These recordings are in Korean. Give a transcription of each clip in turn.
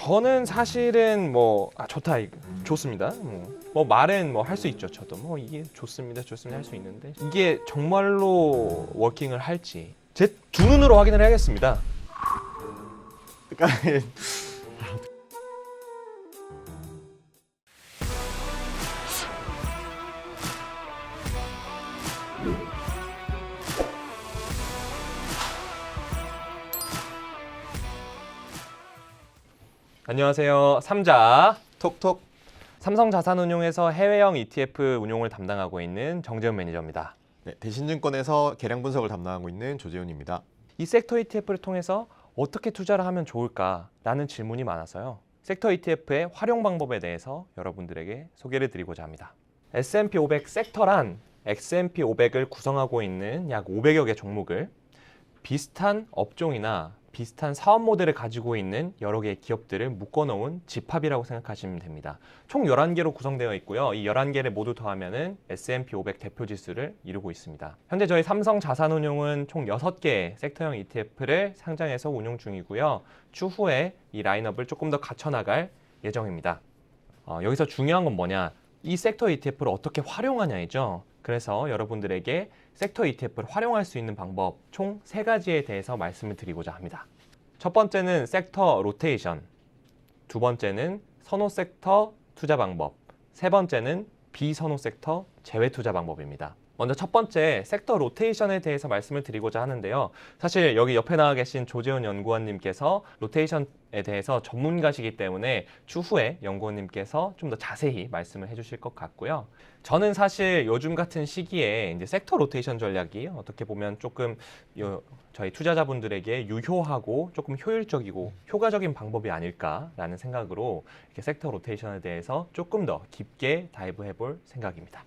저는 사실은 뭐 좋다, 좋습니다. 뭐 말은 뭐 할 수 있죠. 저도 뭐 이게 좋습니다, 좋습니다 할 수 있는데 이게 정말로 워킹을 할지 제 두 눈으로 확인을 해야겠습니다. 그러니까 안녕하세요, 삼자. 톡톡. 삼성자산운용에서 해외형 ETF 운용을 담당하고 있는 정재훈 매니저입니다. 네, 대신증권에서 계량 분석을 담당하고 있는 조재훈입니다. 이 섹터 ETF를 통해서 어떻게 투자를 하면 좋을까라는 질문이 많아서요. 섹터 ETF의 활용 방법에 대해서 여러분들에게 소개를 드리고자 합니다. S&P 500 섹터란 S&P 500을 구성하고 있는 약 500여 개 종목을 비슷한 업종이나 비슷한 사업 모델을 가지고 있는 여러 개의 기업들을 묶어놓은 집합이라고 생각하시면 됩니다. 총 11개로 구성되어 있고요. 이 11개를 모두 더하면 S&P 500 대표지수를 이루고 있습니다. 현재 저희 삼성자산운용은 총 6개의 섹터형 ETF를 상장해서 운용 중이고요. 추후에 이 라인업을 조금 더 갖춰나갈 예정입니다. 여기서 중요한 건 뭐냐? 이 섹터 ETF를 어떻게 활용하냐이죠. 그래서 여러분들에게 섹터 ETF를 활용할 수 있는 방법 총 3가지에 대해서 말씀을 드리고자 합니다. 첫 번째는 섹터 로테이션, 두 번째는 선호 섹터 투자 방법, 세 번째는 비선호 섹터 제외 투자 방법입니다. 먼저 첫 번째 섹터 로테이션에 대해서 말씀을 드리고자 하는데요. 사실 여기 옆에 나와 계신 조재훈 연구원님께서 로테이션에 대해서 전문가시기 때문에 추후에 연구원님께서 좀 더 자세히 말씀을 해주실 것 같고요. 저는 사실 요즘 같은 시기에 이제 섹터 로테이션 전략이 어떻게 보면 조금 저희 투자자분들에게 유효하고 조금 효율적이고 효과적인 방법이 아닐까라는 생각으로 이렇게 섹터 로테이션에 대해서 조금 더 깊게 다이브 해볼 생각입니다.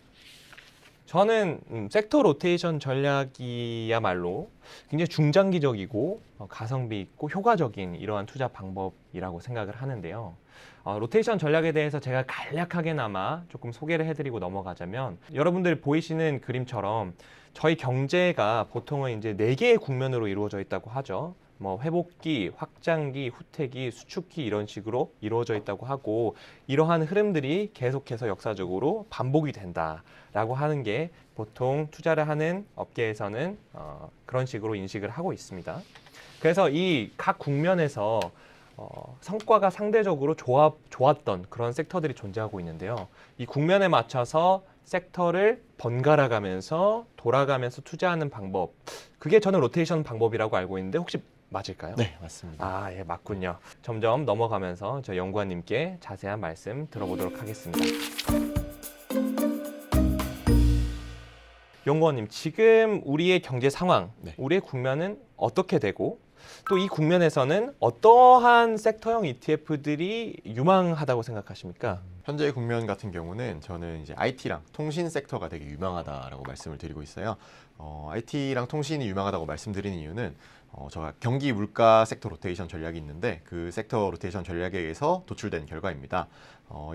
저는 섹터 로테이션 전략이야말로 굉장히 중장기적이고 가성비 있고 효과적인 이러한 투자 방법이라고 생각을 하는데요. 로테이션 전략에 대해서 제가 간략하게나마 조금 소개를 해드리고 넘어가자면 여러분들 보이시는 그림처럼 저희 경제가 보통은 이제 4개의 국면으로 이루어져 있다고 하죠. 뭐 회복기, 확장기, 후퇴기, 수축기 이런 식으로 이루어져 있다고 하고 이러한 흐름들이 계속해서 역사적으로 반복이 된다라고 하는 게 보통 투자를 하는 업계에서는 그런 식으로 인식을 하고 있습니다. 그래서 이 각 국면에서 성과가 상대적으로 좋았던 그런 섹터들이 존재하고 있는데요. 이 국면에 맞춰서 섹터를 번갈아 가면서 돌아가면서 투자하는 방법, 그게 저는 로테이션 방법이라고 알고 있는데 혹시 맞을까요? 네, 맞습니다. 예, 맞군요. 점점 넘어가면서 저 연구원님께 자세한 말씀 들어보도록 하겠습니다. 연구원님, 지금 우리의 경제 상황, 네. 우리의 국면은 어떻게 되고 또 이 국면에서는 어떠한 sek터형 ETF들이 유망하다고 생각하십니까? 현재 국면 같은 경우는 저는 이제 IT랑 통신 섹터가 되게 유망하다라고 말씀을 드리고 있어요. IT랑 통신이 유망하다고 말씀드리는 이유는 제가 경기 물가 섹터 로테이션 전략이 있는데 그 섹터 로테이션 전략에 의해서 도출된 결과입니다.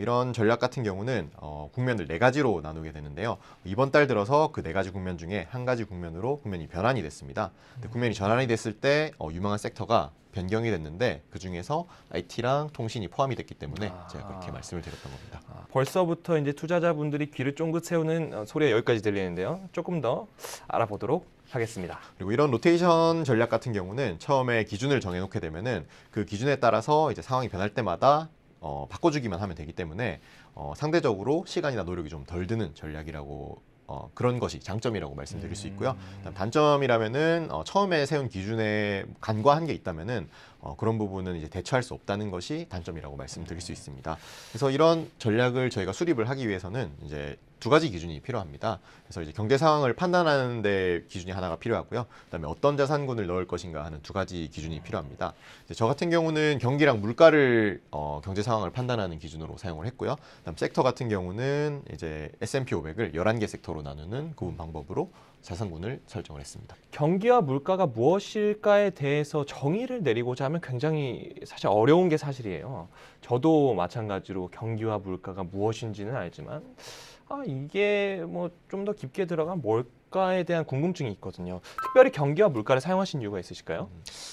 이런 전략 같은 경우는 국면을 4가지로 나누게 되는데요. 이번 달 들어서 그 4가지 국면 중에 한 가지 국면으로 국면이 변환이 됐습니다. 근데 국면이 전환이 됐을 때 유망한 섹터가 변경이 됐는데 그 중에서 IT랑 통신이 포함이 됐기 때문에 제가 그렇게 말씀을 드렸던 겁니다. 벌써부터 이제 투자자분들이 귀를 쫑긋 세우는 소리가 여기까지 들리는데요. 조금 더 알아보도록 하겠습니다. 그리고 이런 로테이션 전략 같은 경우는 처음에 기준을 정해놓게 되면은 그 기준에 따라서 이제 상황이 변할 때마다 바꿔주기만 하면 되기 때문에 상대적으로 시간이나 노력이 좀 덜 드는 전략이라고 그런 것이 장점이라고 말씀드릴 수 있고요. 단점이라면은 처음에 세운 기준에 간과한 게 있다면은 그런 부분은 이제 대처할 수 없다는 것이 단점이라고 말씀드릴 수 있습니다. 그래서 이런 전략을 저희가 수립을 하기 위해서는 이제 2가지 기준이 필요합니다. 그래서 이제 경제 상황을 판단하는 데 기준이 하나가 필요하고요. 그다음에 어떤 자산군을 넣을 것인가 하는 2가지 기준이 필요합니다. 이제 저 같은 경우는 경기랑 물가를 경제 상황을 판단하는 기준으로 사용을 했고요. 그다음 섹터 같은 경우는 이제 S&P 500을 11개 섹터로 나누는 구분 방법으로 자산군을 설정을 했습니다. 경기와 물가가 무엇일까에 대해서 정의를 내리고자 하면 굉장히 사실 어려운 게 사실이에요. 저도 마찬가지로 경기와 물가가 무엇인지는 알지만 이게 뭐 좀 더 깊게 들어가면 물가에 대한 궁금증이 있거든요. 특별히 경기와 물가를 사용하신 이유가 있으실까요?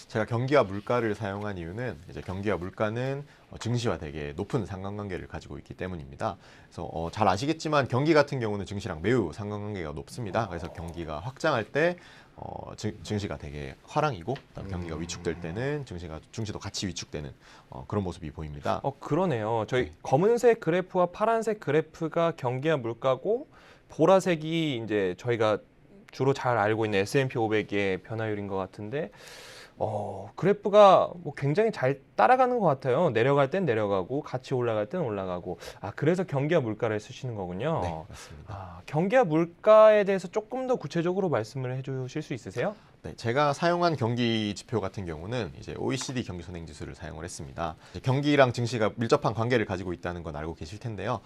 제가 경기와 물가를 사용한 이유는 이제 경기와 물가는 증시와 되게 높은 상관관계를 가지고 있기 때문입니다. 그래서 잘 아시겠지만 경기 같은 경우는 증시랑 매우 상관관계가 높습니다. 그래서 경기가 확장할 때 증시가 되게 화랑이고, 그다음에 경기가 위축될 때는 증시도 같이 위축되는 그런 모습이 보입니다. 그러네요. 저희 네. 검은색 그래프와 파란색 그래프가 경기와 물가고, 보라색이 이제 저희가 주로 잘 알고 있는 S&P 500의 변화율인 것 같은데, 그래프가 뭐 굉장히 잘 따라가는 것 같아요. 내려갈 땐 내려가고, 같이 올라갈 땐 올라가고. 그래서 경기와 물가를 쓰시는 거군요. 네, 맞습니다. 경기와 물가에 대해서 조금 더 구체적으로 말씀을 해주실 수 있으세요? 네, 제가 사용한 경기 지표 같은 경우는 이제 OECD 경기 선행 지수를 사용을 했습니다. 이제 경기랑 증시가 밀접한 관계를 가지고 있다는 건 알고 계실 텐데요.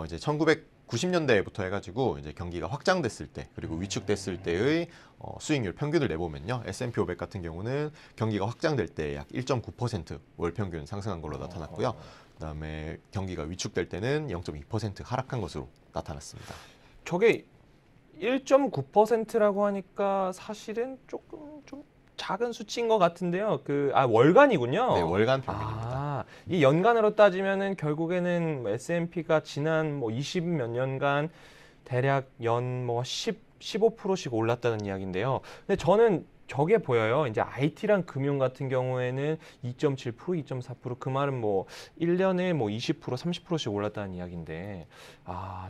이제 1990년대부터 해가지고 이제 경기가 확장됐을 때 그리고 위축됐을 때의 수익률 평균을 내보면요, S&P 500 같은 경우는 경기가 확장될 때 약 1.9% 월 평균 상승한 걸로 나타났고요. 그다음에 경기가 위축될 때는 0.2% 하락한 것으로 나타났습니다. 저게 1.9%라고 하니까 사실은 조금 좀 작은 수치인 것 같은데요. 월간이군요. 네, 월간 평균입니다. 이 연간으로 따지면은 결국에는 S&P가 지난 뭐 20 몇 년간 대략 연 뭐 15%씩 올랐다는 이야기인데요. 근데 저는 저게 보여요. 이제 IT랑 금융 같은 경우에는 2.7%, 2.4%, 그 말은 뭐 1년에 뭐 20%, 30%씩 올랐다는 이야기인데,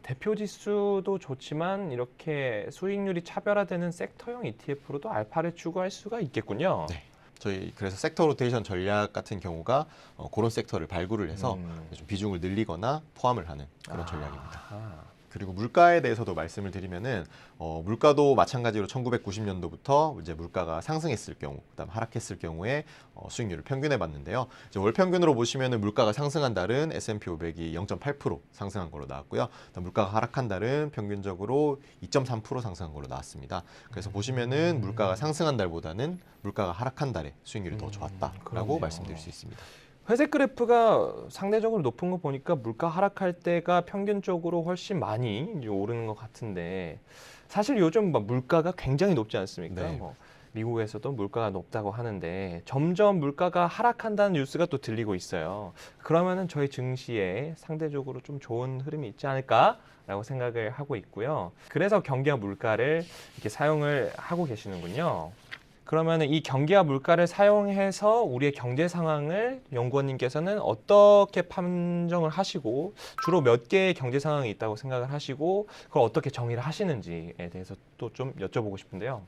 대표 지수도 좋지만 이렇게 수익률이 차별화되는 섹터형 ETF로도 알파를 추구할 수가 있겠군요. 네. 저희 그래서 섹터 로테이션 전략 같은 경우가 그런 섹터를 발굴을 해서 좀 비중을 늘리거나 포함을 하는 그런 전략입니다. 그리고 물가에 대해서도 말씀을 드리면은 물가도 마찬가지로 1990년도부터 이제 물가가 상승했을 경우, 그다음 하락했을 경우에 수익률을 평균해 봤는데요. 이제 월 평균으로 보시면은 물가가 상승한 달은 S&P 500이 0.8% 상승한 걸로 나왔고요. 그다음 물가가 하락한 달은 평균적으로 2.3% 상승한 걸로 나왔습니다. 그래서 보시면은 물가가 상승한 달보다는 물가가 하락한 달에 수익률이 더 좋았다라고 그렇네요. 말씀드릴 수 있습니다. 회색 그래프가 상대적으로 높은 거 보니까 물가 하락할 때가 평균적으로 훨씬 많이 이제 오르는 것 같은데, 사실 요즘 막 물가가 굉장히 높지 않습니까? 네. 뭐 미국에서도 물가가 높다고 하는데 점점 물가가 하락한다는 뉴스가 또 들리고 있어요. 그러면은 저희 증시에 상대적으로 좀 좋은 흐름이 있지 않을까라고 생각을 하고 있고요. 그래서 경기와 물가를 이렇게 사용을 하고 계시는군요. 그러면 이 경기와 물가를 사용해서 우리의 경제 상황을 연구원님께서는 어떻게 판정을 하시고, 주로 몇 개의 경제 상황이 있다고 생각을 하시고, 그걸 어떻게 정의를 하시는지에 대해서 또 좀 여쭤보고 싶은데요.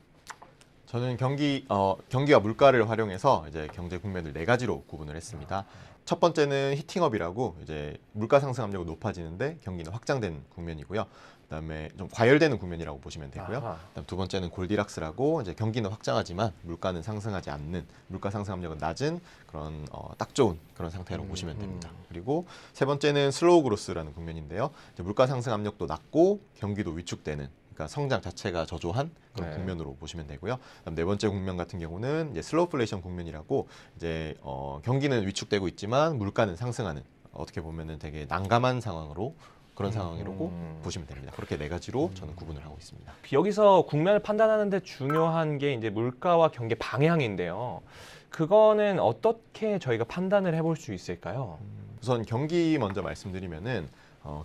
저는 경기와 물가를 활용해서 이제 경제 국면을 네 가지로 구분을 했습니다. 첫 번째는 히팅업이라고 이제 물가 상승 압력이 높아지는데 경기는 확장된 국면이고요. 그다음에 좀 과열되는 국면이라고 보시면 되고요. 그다음 두 번째는 골디락스라고 이제 경기는 확장하지만 물가는 상승하지 않는, 물가 상승 압력은 낮은 그런 딱 좋은 그런 상태로 보시면 됩니다. 그리고 세 번째는 슬로우 그로스라는 국면인데요. 이제 물가 상승 압력도 낮고 경기도 위축되는, 그러니까 성장 자체가 저조한 그런 국면으로 보시면 되고요. 그다음 네 번째 국면 같은 경우는 이제 슬로우플레이션 국면이라고 이제 경기는 위축되고 있지만 물가는 상승하는, 어떻게 보면은 되게 난감한 상황으로, 그런 상황이라고 보시면 됩니다. 그렇게 네 가지로 저는 구분을 하고 있습니다. 여기서 국면을 판단하는데 중요한 게 이제 물가와 경기 방향인데요. 그거는 어떻게 저희가 판단을 해볼 수 있을까요? 우선 경기 먼저 말씀드리면은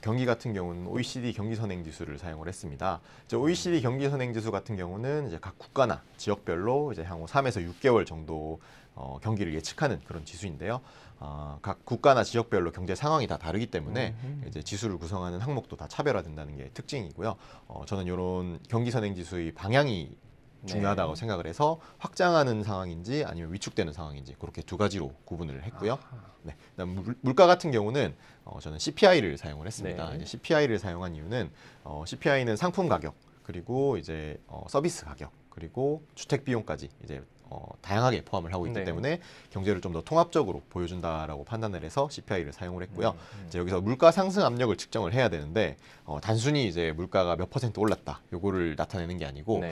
경기 같은 경우는 OECD 경기 선행 지수를 사용을 했습니다. 이제 OECD 경기 선행 지수 같은 경우는 이제 각 국가나 지역별로 이제 향후 3에서 6개월 정도 경기를 예측하는 그런 지수인데요. 각 국가나 지역별로 경제 상황이 다 다르기 때문에 이제 지수를 구성하는 항목도 다 차별화된다는 게 특징이고요. 저는 이런 경기 선행 지수의 방향이 중요하다고 생각을 해서 확장하는 상황인지 아니면 위축되는 상황인지 그렇게 두 가지로 구분을 했고요. 네. 그다음 물가 같은 경우는 저는 CPI를 사용을 했습니다. 네. 이제 CPI를 사용한 이유는 CPI는 상품 가격, 그리고 이제 서비스 가격, 그리고 주택 비용까지 이제 다양하게 포함을 하고 있기 때문에 경제를 좀 더 통합적으로 보여준다라고 판단을 해서 CPI를 사용을 했고요. 이제 여기서 물가 상승 압력을 측정을 해야 되는데 단순히 이제 물가가 몇 퍼센트 올랐다 요거를 나타내는 게 아니고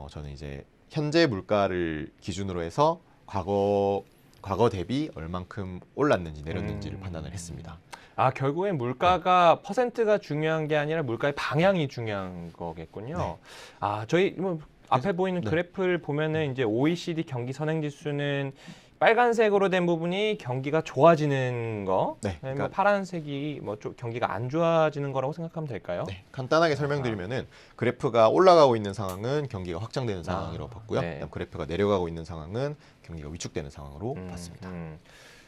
저는 이제 현재 물가를 기준으로 해서 과거 과거 대비 얼만큼 올랐는지 내렸는지를 판단을 했습니다. 아, 결국엔 물가가 퍼센트가 중요한 게 아니라 물가의 방향이 중요한 거겠군요. 네. 아, 저희 뭐 앞에 보이는 네. 그래프를 보면은 이제 OECD 경기 선행 지수는 빨간색으로 된 부분이 경기가 좋아지는 거, 네, 뭐 그러니까 파란색이 뭐 좀 경기가 안 좋아지는 거라고 생각하면 될까요? 네, 간단하게 설명드리면은 그래프가 올라가고 있는 상황은 경기가 확장되는 상황이라고 봤고요. 네. 그다음 그래프가 내려가고 있는 상황은 경기가 위축되는 상황으로 봤습니다.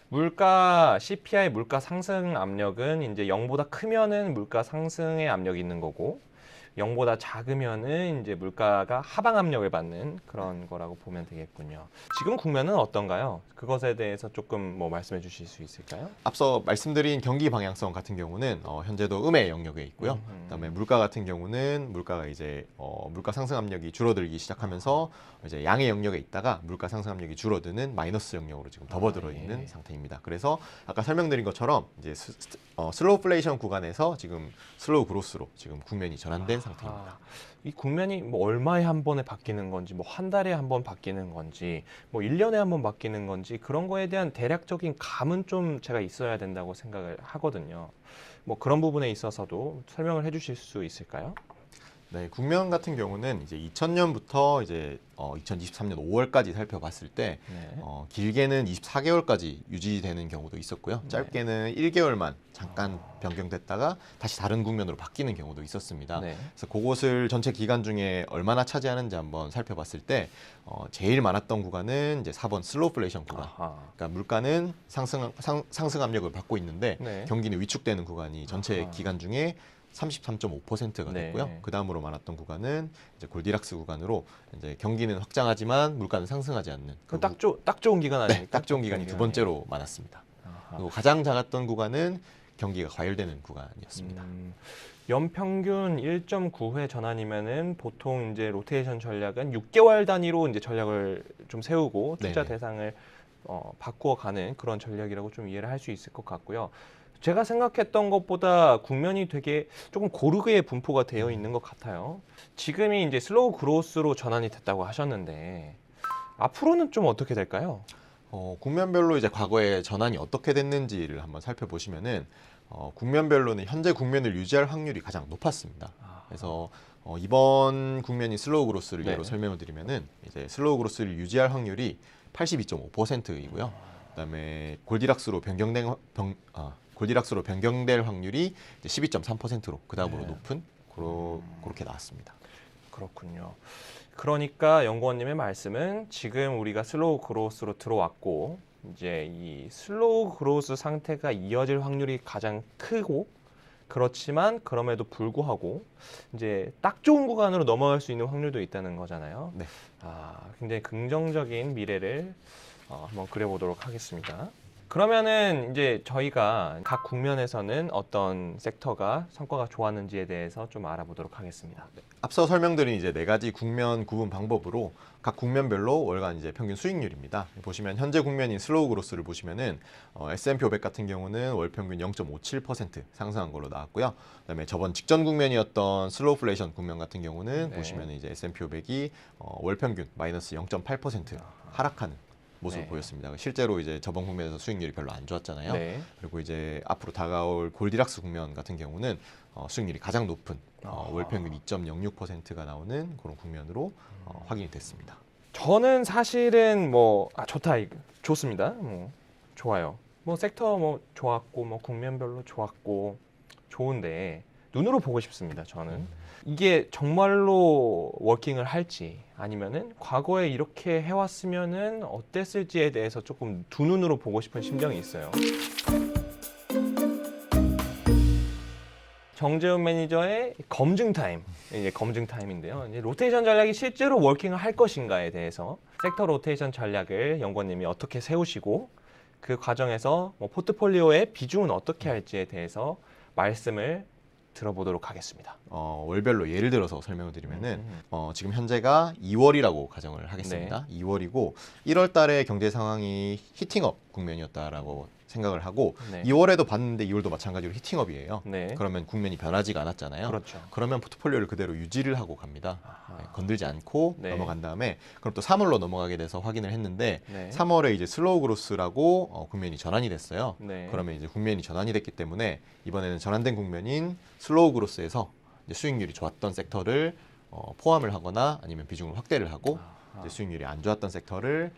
물가 CPI 물가 상승 압력은 이제 0보다 크면은 물가 상승의 압력이 있는 거고 0보다 작으면은 이제 물가가 하방 압력을 받는 그런 거라고 보면 되겠군요. 지금 국면은 어떤가요? 그것에 대해서 조금 뭐 말씀해 주실 수 있을까요? 앞서 말씀드린 경기 방향성 같은 경우는 현재도 음의 영역에 있고요. 그다음에 물가 같은 경우는 물가가 이제 물가 상승 압력이 줄어들기 시작하면서 이제 양의 영역에 있다가 물가 상승 압력이 줄어드는 마이너스 영역으로 지금 접어들어 있는 예. 상태입니다. 그래서 아까 설명드린 것처럼 이제 슬로우플레이션 구간에서 지금 슬로우 그로스로 지금 국면이 전환된 상태입니다. 이 국면이 뭐 얼마에 한 번에 바뀌는 건지, 뭐 한 달에 한 번 바뀌는 건지, 뭐 1년에 한 번 바뀌는 건지 그런 거에 대한 대략적인 감은 좀 제가 있어야 된다고 생각을 하거든요. 뭐 그런 부분에 있어서도 설명을 해주실 수 있을까요? 네, 국면 같은 경우는 이제 2000년부터 이제 2023년 5월까지 살펴봤을 때 네. 길게는 24개월까지 유지되는 경우도 있었고요. 네. 짧게는 1개월만 잠깐 변경됐다가 다시 다른 국면으로 바뀌는 경우도 있었습니다. 네. 그래서 그것을 전체 기간 중에 얼마나 차지하는지 한번 살펴봤을 때 제일 많았던 구간은 이제 4번 슬로우플레이션 구간. 아하. 그러니까 물가는 상승 압력을 받고 있는데 네. 경기는 위축되는 구간이 전체 아하. 기간 중에 33.5%가 네. 됐고요. 그 다음으로 많았던 구간은 이제 골디락스 구간으로 이제 경기는 확장하지만 물가는 상승하지 않는 딱 좋은 기간 아닙니까? 네, 딱 좋은 기간이 두 번째로 많았습니다. 그리고 가장 작았던 구간은 경기가 과열되는 구간이었습니다. 연평균 1.9회 전환이면은 보통 이제 로테이션 전략은 6개월 단위로 이제 전략을 좀 세우고 투자 네네. 대상을 바꾸어 가는 그런 전략이라고 좀 이해를 할 수 있을 것 같고요. 제가 생각했던 것보다 국면이 되게 조금 고르게 분포가 되어 있는 것 같아요. 지금이 이제 슬로우 그로스로 전환이 됐다고 하셨는데 앞으로는 좀 어떻게 될까요? 국면별로 이제 과거에 전환이 어떻게 됐는지를 한번 살펴보시면은 국면별로는 현재 국면을 유지할 확률이 가장 높았습니다. 그래서 이번 국면이 슬로우 그로스를 네. 예로 설명을 드리면은 이제 슬로우 그로스를 유지할 확률이 82.5%이고요. 그다음에 골디락스로 변경될 확률이 12.3%로 그 다음으로 네. 높은 그렇게 나왔습니다. 그렇군요. 그러니까 연구원님의 말씀은 지금 우리가 슬로우 그로스로 들어왔고 이제 이 슬로우 그로스 상태가 이어질 확률이 가장 크고 그렇지만 그럼에도 불구하고 이제 딱 좋은 구간으로 넘어갈 수 있는 확률도 있다는 거잖아요. 네. 굉장히 긍정적인 미래를 한번 그려보도록 하겠습니다. 그러면은 이제 저희가 각 국면에서는 어떤 섹터가 성과가 좋았는지에 대해서 좀 알아보도록 하겠습니다. 앞서 설명드린 이제 네 가지 국면 구분 방법으로 각 국면별로 월간 이제 평균 수익률입니다. 보시면 현재 국면인 슬로우 그로스를 보시면은 S&P 500 같은 경우는 월 평균 0.57% 상승한 걸로 나왔고요. 그다음에 저번 직전 국면이었던 슬로우플레이션 국면 같은 경우는 네. 보시면은 이제 S&P 500이 월 평균 마이너스 0.8% 하락하는 모습을 네. 보였습니다. 실제로 이제 저번 국면에서 수익률이 별로 안 좋았잖아요. 네. 그리고 이제 앞으로 다가올 골디락스 국면 같은 경우는 수익률이 가장 높은 월 평균 2.06%가 나오는 그런 국면으로 확인이 됐습니다. 저는 사실은 뭐 좋습니다. 뭐 좋아요. 뭐 섹터 뭐 좋았고 뭐 국면별로 좋았고 좋은데 눈으로 보고 싶습니다. 저는 이게 정말로 워킹을 할지 아니면은 과거에 이렇게 해왔으면은 어땠을지에 대해서 조금 두 눈으로 보고 싶은 심정이 있어요. 정재훈 매니저의 검증 타임, 이제 검증 타임인데요. 이제 로테이션 전략이 실제로 워킹을 할 것인가에 대해서 섹터 로테이션 전략을 연구원님이 어떻게 세우시고 그 과정에서 뭐 포트폴리오의 비중은 어떻게 할지에 대해서 말씀을 들어보도록 하겠습니다. 월별로 예를 들어서 설명을 드리면은 지금 현재가 2월이라고 가정을 하겠습니다. 2월이고 1월 달에 경제 상황이 히팅업 국면이었다라고 생각을 하고 네. 2월에도 봤는데 2월도 마찬가지로 히팅업이에요. 네. 그러면 국면이 변하지가 않았잖아요. 그렇죠. 그러면 포트폴리오를 그대로 유지를 하고 갑니다. 아하. 네, 건들지 않고 네. 넘어간 다음에 그럼 또 3월로 넘어가게 돼서 확인을 했는데 네. 3월에 이제 슬로우 그로스라고 국면이 전환이 됐어요. 네. 그러면 이제 국면이 전환이 됐기 때문에 이번에는 전환된 국면인 슬로우 그로스에서 이제 수익률이 좋았던 섹터를 포함을 하거나 아니면 비중을 확대를 하고 아하. 이제 수익률이 안 좋았던 섹터를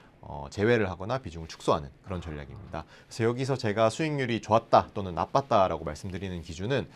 제외를 하거나 비중을 축소하는 그런 전략입니다. 그래서 여기서 제가 수익률이 좋았다 또는 나빴다라고 말씀드리는 기준은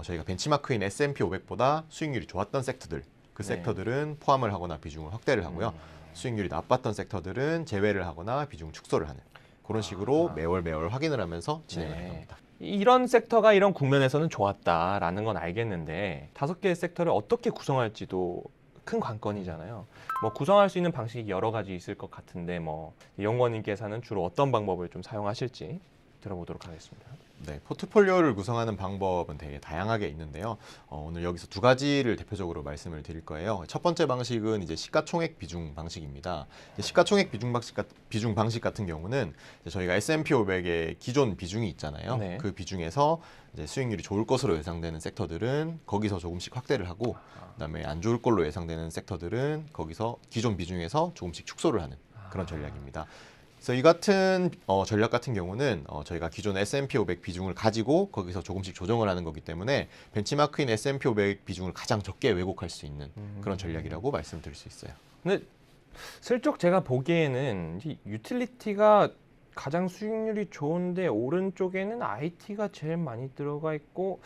저희가 벤치마크인 S&P 500보다 수익률이 좋았던 섹터들, 그 네. 섹터들은 포함을 하거나 비중을 확대를 하고요. 수익률이 나빴던 섹터들은 제외를 하거나 비중 축소를 하는 그런 식으로 아하. 매월 확인을 하면서 진행을 네. 할 겁니다. 이런 섹터가 이런 국면에서는 좋았다라는 건 알겠는데 5개의 섹터를 어떻게 구성할지도 큰 관건이잖아요. 뭐 구성할 수 있는 방식이 여러 가지 있을 것 같은데 뭐 연구원님께서는 주로 어떤 방법을 좀 사용하실지 들어보도록 하겠습니다. 네, 포트폴리오를 구성하는 방법은 되게 다양하게 있는데요. 오늘 여기서 두 가지를 대표적으로 말씀을 드릴 거예요. 첫 번째 방식은 이제 시가총액 비중 방식입니다. 시가총액 비중 방식 같은 경우는 이제 저희가 S&P 500의 기존 비중이 있잖아요. 네. 그 비중에서 이제 수익률이 좋을 것으로 예상되는 섹터들은 거기서 조금씩 확대를 하고, 그다음에 안 좋을 걸로 예상되는 섹터들은 거기서 기존 비중에서 조금씩 축소를 하는 그런 전략입니다. 그래서 이 같은 전략 같은 경우는 저희가 기존 S&P 500 비중을 가지고 거기서 조금씩 조정을 하는 거기 때문에 벤치마크인 S&P 500 비중을 가장 적게 왜곡할 수 있는 그런 전략이라고 말씀드릴 수 있어요. 근데 슬쩍 제가 보기에는 이 유틸리티가 가장 수익률이 좋은데 오른쪽에는 IT가 제일 많이 들어가 있고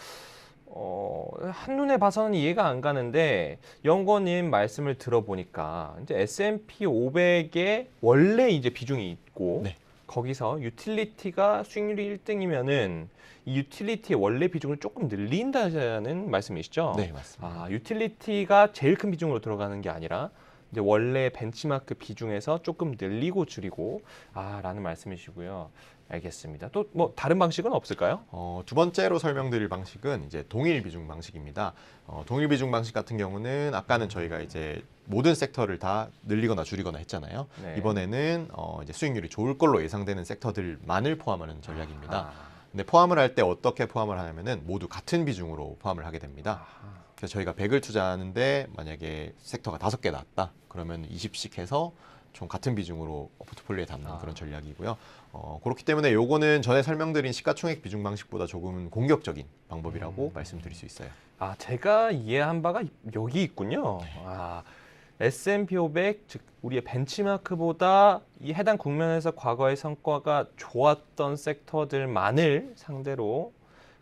한눈에 봐서는 이해가 안 가는데 연구원님 말씀을 들어보니까 이제 S&P 500에 원래 이제 비중이 있고 네. 거기서 유틸리티가 수익률이 1등이면은 이 유틸리티의 원래 비중을 조금 늘린다는 말씀이시죠? 네, 맞습니다. 아, 유틸리티가 제일 큰 비중으로 들어가는 게 아니라 이제 원래 벤치마크 비중에서 조금 늘리고 줄이고 라는 말씀이시고요. 알겠습니다. 또 뭐 다른 방식은 없을까요? 두 번째로 설명드릴 방식은 이제 동일 비중 방식입니다. 동일 비중 방식 같은 경우는 아까는 저희가 이제 모든 섹터를 다 늘리거나 줄이거나 했잖아요. 네. 이번에는 이제 수익률이 좋을 걸로 예상되는 섹터들만을 포함하는 전략입니다. 아, 근데 포함을 할 때 어떻게 포함을 하냐면은 모두 같은 비중으로 포함을 하게 됩니다. 아하. 그래서 저희가 100을 투자하는데 만약에 섹터가 5개 나왔다. 그러면 20씩 해서 총 같은 비중으로 포트폴리오에 담는 그런 전략이고요. 그렇기 때문에 요거는 전에 설명드린 시가총액 비중 방식보다 조금 공격적인 방법이라고 말씀드릴 수 있어요. 제가 이해한 바가 여기 있군요. 네. S&P 500, 즉 우리의 벤치마크보다 이 해당 국면에서 과거의 성과가 좋았던 섹터들만을 상대로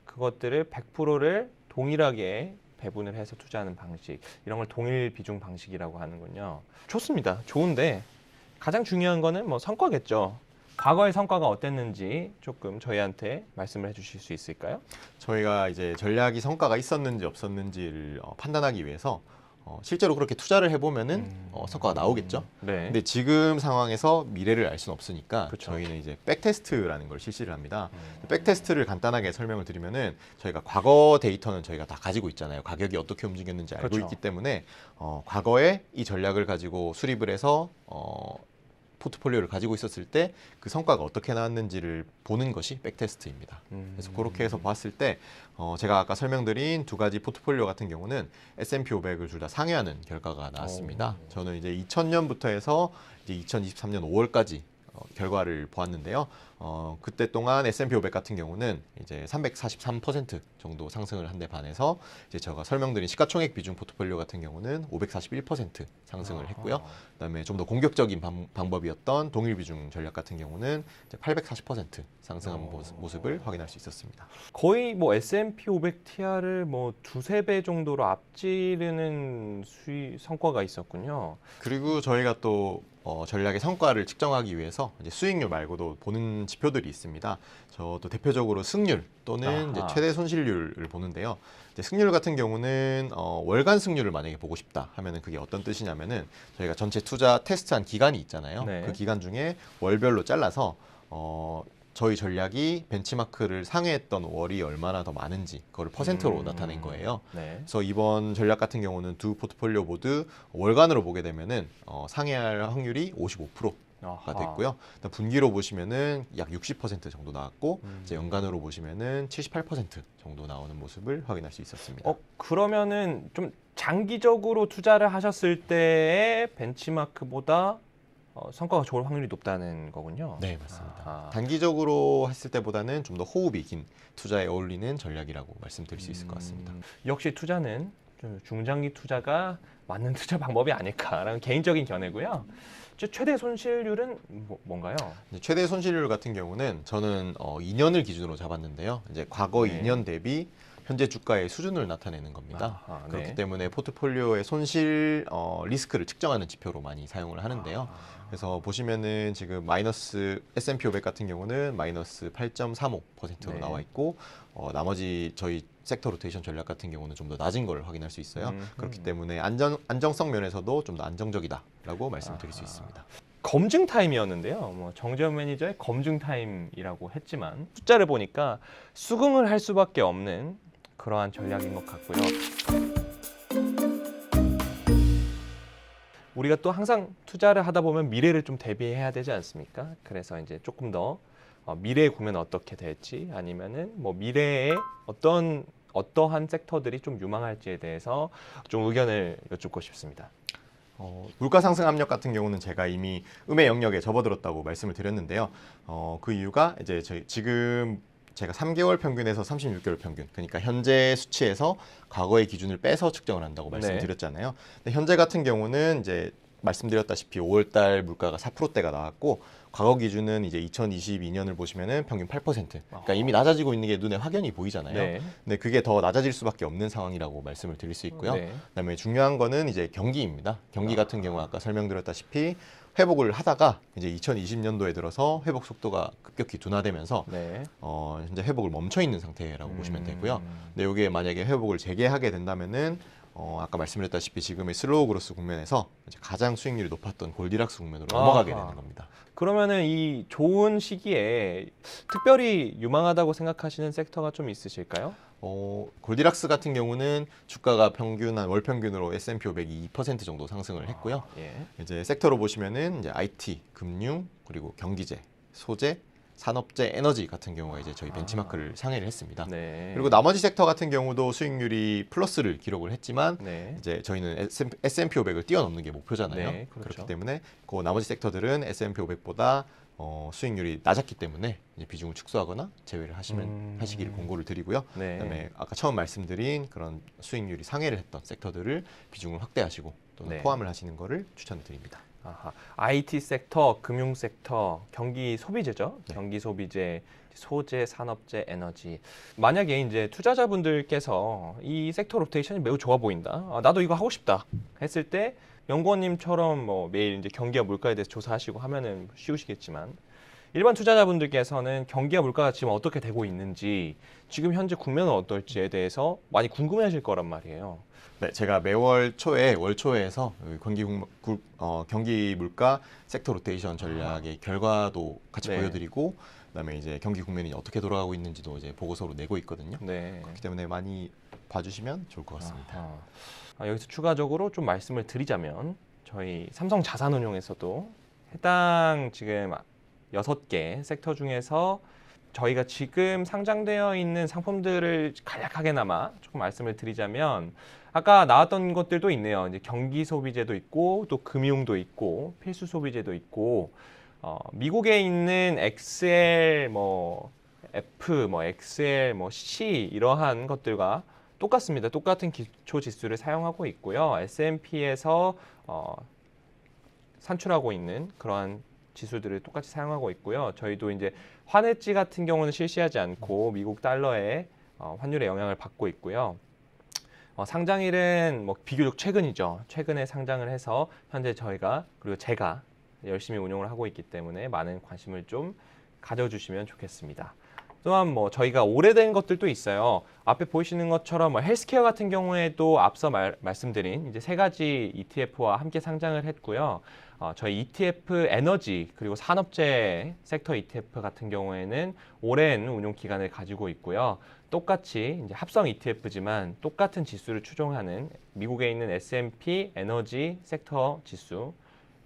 그것들을 100%를 동일하게 배분을 해서 투자하는 방식, 이런 걸 동일 비중 방식이라고 하는군요. 좋습니다. 좋은데 가장 중요한 거는 뭐 성과겠죠. 과거의 성과가 어땠는지 조금 저희한테 말씀을 해주실 수 있을까요? 저희가 이제 전략이 성과가 있었는지 없었는지를 판단하기 위해서 실제로 그렇게 투자를 해보면은 성과가 나오겠죠. 네. 근데 지금 상황에서 미래를 알 수는 없으니까 그쵸. 저희는 이제 백테스트라는 걸 실시를 합니다. 백테스트를 간단하게 설명을 드리면은 저희가 과거 데이터는 저희가 다 가지고 있잖아요. 가격이 어떻게 움직였는지 알고 그렇죠. 있기 때문에 과거에 이 전략을 가지고 수립을 해서 포트폴리오를 가지고 있었을 때 그 성과가 어떻게 나왔는지를 보는 것이 백테스트입니다. 그래서 그렇게 해서 봤을 때 제가 아까 설명드린 두 가지 포트폴리오 같은 경우는 S&P 500을 둘 다 상회하는 결과가 나왔습니다. 저는 이제 2000년부터 해서 이제 2023년 5월까지 결과를 보았는데요. 그때 동안 S&P 500 같은 경우는 이제 343% 정도 상승을 한 데 반해서 이제 제가 설명드린 시가총액 비중 포트폴리오 같은 경우는 541% 상승을 했고요. 그다음에 좀 더 공격적인 방법이었던 동일 비중 전략 같은 경우는 이제 840% 상승한 모습을 확인할 수 있었습니다. 거의 뭐 S&P 500 TR을 뭐 두세 배 정도로 앞지르는 성과가 있었군요. 그리고 저희가 또 전략의 성과를 측정하기 위해서 이제 수익률 말고도 보는 지표들이 있습니다. 저도 대표적으로 승률 또는 이제 최대 손실률을 보는데요. 이제 승률 같은 경우는 월간 승률을 만약에 보고 싶다 하면은 그게 어떤 뜻이냐면은 저희가 전체 투자 테스트한 기간이 있잖아요. 네. 그 기간 중에 월별로 잘라서 저희 전략이 벤치마크를 상회했던 월이 얼마나 더 많은지 그거를 퍼센트로 나타낸 거예요. 네. 그래서 이번 전략 같은 경우는 두 포트폴리오 모두 월간으로 보게 되면은 상회할 확률이 55% 가 됐고요. 분기로 보시면은 약 60% 정도 나왔고 이제 연간으로 보시면은 78% 정도 나오는 모습을 확인할 수 있었습니다. 그러면은 좀 장기적으로 투자를 하셨을 때의 벤치마크보다 성과가 좋을 확률이 높다는 거군요. 네, 맞습니다. 아하. 단기적으로 했을 때보다는 좀 더 호흡이 긴 투자에 어울리는 전략이라고 말씀드릴 수 있을 것 같습니다. 역시 투자는 좀 중장기 투자가 맞는 투자 방법이 아닐까라는 개인적인 견해고요. 최대 손실률은 뭔가요? 이제 최대 손실률 같은 경우는 저는 2년을 기준으로 잡았는데요. 이제 과거 네. 2년 대비 현재 주가의 수준을 나타내는 겁니다. 아하, 네. 그렇기 때문에 포트폴리오의 손실 리스크를 측정하는 지표로 많이 사용을 하는데요. 그래서 보시면은 지금 마이너스 S&P 500 같은 경우는 마이너스 8.35%로 네. 나와 있고 나머지 저희 섹터 로테이션 전략 같은 경우는 좀 더 낮은 걸 확인할 수 있어요. 그렇기 때문에 안정성 면에서도 좀 더 안정적이다라고 말씀드릴 수 있습니다. 검증 타임이었는데요. 뭐 정재현 매니저의 검증 타임이라고 했지만 숫자를 보니까 수긍을 할 수밖에 없는 그러한 전략인 것 같고요. 우리가 또 항상 투자를 하다 보면 미래를 좀 대비해야 되지 않습니까? 그래서 이제 조금 더 미래에 구매는 어떻게 될지 아니면은 뭐 미래에 어떠한 섹터들이 좀 유망할지에 대해서 좀 의견을 여쭙고 싶습니다. 물가 상승 압력 같은 경우는 제가 이미 음의 영역에 접어들었다고 말씀을 드렸는데요. 그 이유가 이제 지금 제가 3개월 평균에서 36개월 평균, 그러니까 현재 수치에서 과거의 기준을 빼서 측정을 한다고 말씀드렸잖아요. 근데 현재 같은 경우는 이제 말씀드렸다시피 5월달 물가가 4%대가 나왔고 과거 기준은 이제 2022년을 보시면은 평균 8%. 그러니까 이미 낮아지고 있는 게 눈에 확연히 보이잖아요. 네. 근데 그게 더 낮아질 수밖에 없는 상황이라고 말씀을 드릴 수 있고요. 네. 그다음에 중요한 거는 이제 경기입니다. 경기 같은 경우 아까 설명드렸다시피 회복을 하다가 이제 2020년도에 들어서 회복 속도가 급격히 둔화되면서 네. 현재 회복을 멈춰 있는 상태라고 보시면 되고요. 근데 이게 만약에 회복을 재개하게 된다면은 아까 말씀드렸다시피 지금의 슬로우 그로스 국면에서 이제 가장 수익률이 높았던 골디락스 국면으로 넘어가게 되는 겁니다. 그러면은 이 좋은 시기에 특별히 유망하다고 생각하시는 섹터가 좀 있으실까요? 골디락스 같은 경우는 주가가 월 평균으로 S&P 500이 2% 정도 상승을 했고요. 예. 이제 섹터로 보시면은 이제 IT, 금융, 그리고 경기재, 소재, 산업재, 에너지 같은 경우가 이제 저희 벤치마크를 상회를 했습니다. 네. 그리고 나머지 섹터 같은 경우도 수익률이 플러스를 기록을 했지만 네. 이제 저희는 S&P 500을 뛰어넘는 게 목표잖아요. 네, 그렇죠. 그렇기 때문에 그 나머지 섹터들은 S&P 500보다 수익률이 낮았기 때문에 이제 비중을 축소하거나 제외를 하시기를 공고를 드리고요. 네. 그다음에 아까 처음 말씀드린 그런 수익률이 상회를 했던 섹터들을 비중을 확대하시고 또는 네. 포함을 하시는 거를 추천드립니다. 아하. IT 섹터, 금융 섹터, 경기 소비재죠. 네. 경기 소비재, 소재, 산업재, 에너지. 만약에 이제 투자자분들께서 이 섹터 로테이션이 매우 좋아 보인다. 나도 이거 하고 싶다. 했을 때 연구원님처럼 뭐 매일 이제 경기와 물가에 대해서 조사하시고 하면은 쉬우시겠지만 일반 투자자분들께서는 경기와 물가가 지금 어떻게 되고 있는지 지금 현재 국면은 어떨지에 대해서 많이 궁금해하실 거란 말이에요. 네, 제가 매월 초에 월 초에서 경기 물가 섹터 로테이션 전략의 결과도 같이 네. 보여드리고 그다음에 이제 경기 국면이 어떻게 돌아가고 있는지도 이제 보고서로 내고 있거든요. 네. 그렇기 때문에 많이 봐주시면 좋을 것 같습니다. 여기서 추가적으로 좀 말씀을 드리자면 저희 삼성 자산운용에서도 해당 지금 6개 섹터 중에서 저희가 지금 상장되어 있는 상품들을 간략하게나마 조금 말씀을 드리자면 아까 나왔던 것들도 있네요. 이제 경기 소비재도 있고 또 금융도 있고 필수 소비재도 있고 미국에 있는 엑셀 뭐 F 뭐 엑셀 뭐 C 이러한 것들과 똑같습니다. 똑같은 기초 지수를 사용하고 있고요. S&P에서 산출하고 있는 그러한 지수들을 똑같이 사용하고 있고요. 저희도 이제 환해지 같은 경우는 실시하지 않고 미국 달러의 환율의 영향을 받고 있고요. 상장일은 뭐 비교적 최근이죠. 최근에 상장을 해서 현재 저희가 그리고 제가 열심히 운용을 하고 있기 때문에 많은 관심을 좀 가져주시면 좋겠습니다. 또한 뭐 저희가 오래된 것들도 있어요. 앞에 보이시는 것처럼 뭐 헬스케어 같은 경우에도 앞서 말씀드린 이제 3가지 ETF와 함께 상장을 했고요. 저희 ETF 에너지 그리고 산업재 섹터 ETF 같은 경우에는 오랜 운용 기간을 가지고 있고요. 똑같이 이제 합성 ETF지만 똑같은 지수를 추종하는 미국에 있는 S&P 에너지 섹터 지수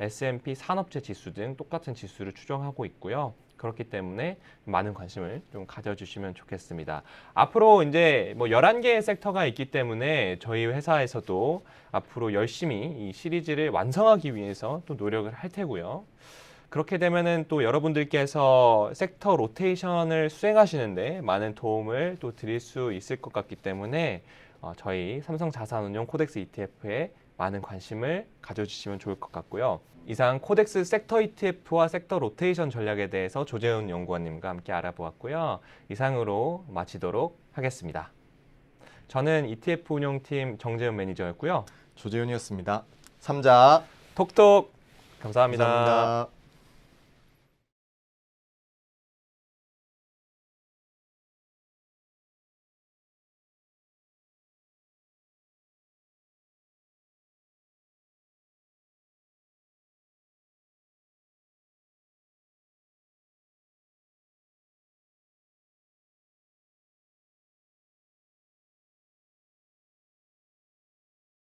S&P 산업재 지수 등 똑같은 지수를 추정하고 있고요. 그렇기 때문에 많은 관심을 좀 가져주시면 좋겠습니다. 앞으로 이제 뭐 11개의 섹터가 있기 때문에 저희 회사에서도 앞으로 열심히 이 시리즈를 완성하기 위해서 또 노력을 할 테고요. 그렇게 되면은 또 여러분들께서 섹터 로테이션을 수행하시는데 많은 도움을 또 드릴 수 있을 것 같기 때문에 저희 삼성 자산운용 코덱스 ETF에 많은 관심을 가져주시면 좋을 것 같고요. 이상 코덱스 섹터 ETF와 섹터 로테이션 전략에 대해서 조재훈 연구원님과 함께 알아보았고요. 이상으로 마치도록 하겠습니다. 저는 ETF 운영팀 정재훈 매니저였고요. 조재훈이었습니다. 삼자 톡톡 감사합니다. 감사합니다.